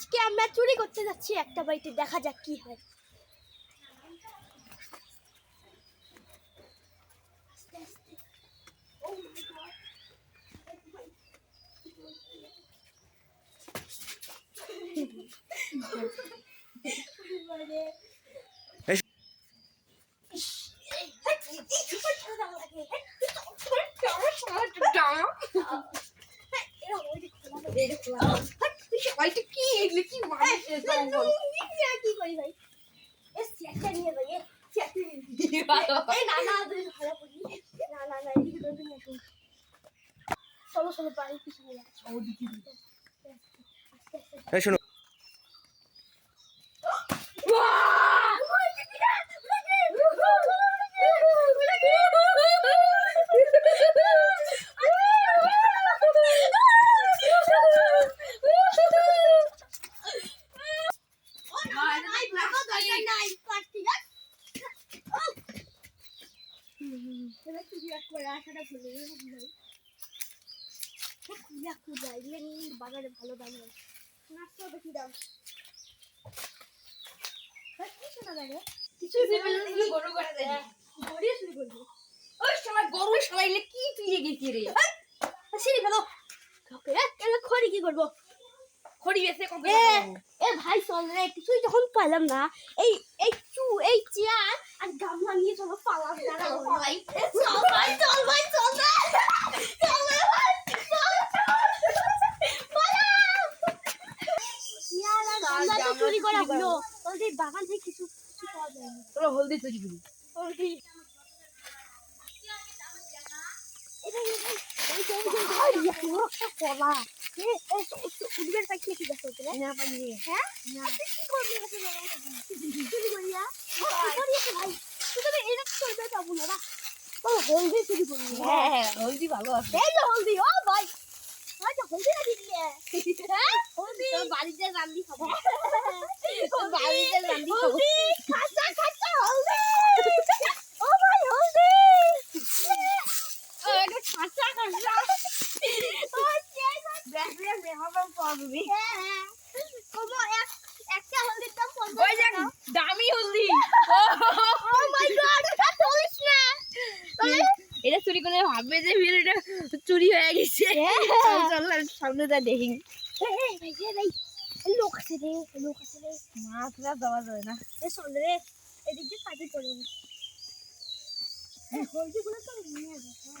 আজকে আমরা চুরি করতে যাচ্ছি একটা বাড়িতে, দেখা যাক কি হয়। আস্তে আস্তে। ও মাই গড, চলো বাড়ির পিছনে শোনো বাজারে ভালো দাম হয়। নাচটা দেখি দাম খড়ি কি করবো? ভাই চল রে, কিছুই যখন পাইলাম না, এই এই চেয়ার আর গামলা নিয়ে চলো পালাম। চুরি করা হলো, বাগান থেকে কিছু পাওয়া যায় না। চলো হলদি চুরি করি। হলদি কলা উঠবের পাখি কি দেখো হ্যাঁ কি করবি হলদি চুরি করি। হ্যাঁ হলদি ভালো আছে। এই যে হলদি, ও ভাই হলদি না দিলে হলদি বাড়িতে রান্দি খাবো। বাড়িতে রান্দি খাবো। হলদি খাঁচা খাঁচা হলদি, ও ভাই হলদি খাঁচা খাঁচা একটা হলদির দাম 50 টাকা। দামি হলদি। ও মাই গড, এটা চলিস না। এটা চুরি করে ভাববে যে ভিডিওটা চুরি হয়ে গেছে। চল সামনে যা দেখি। লোক আছে রে, মাছ দেওয়া যাবে না। চল রে, এদিক দিয়ে কাটি পড়ে হলদিগুলো তো নিয়ে আসবে।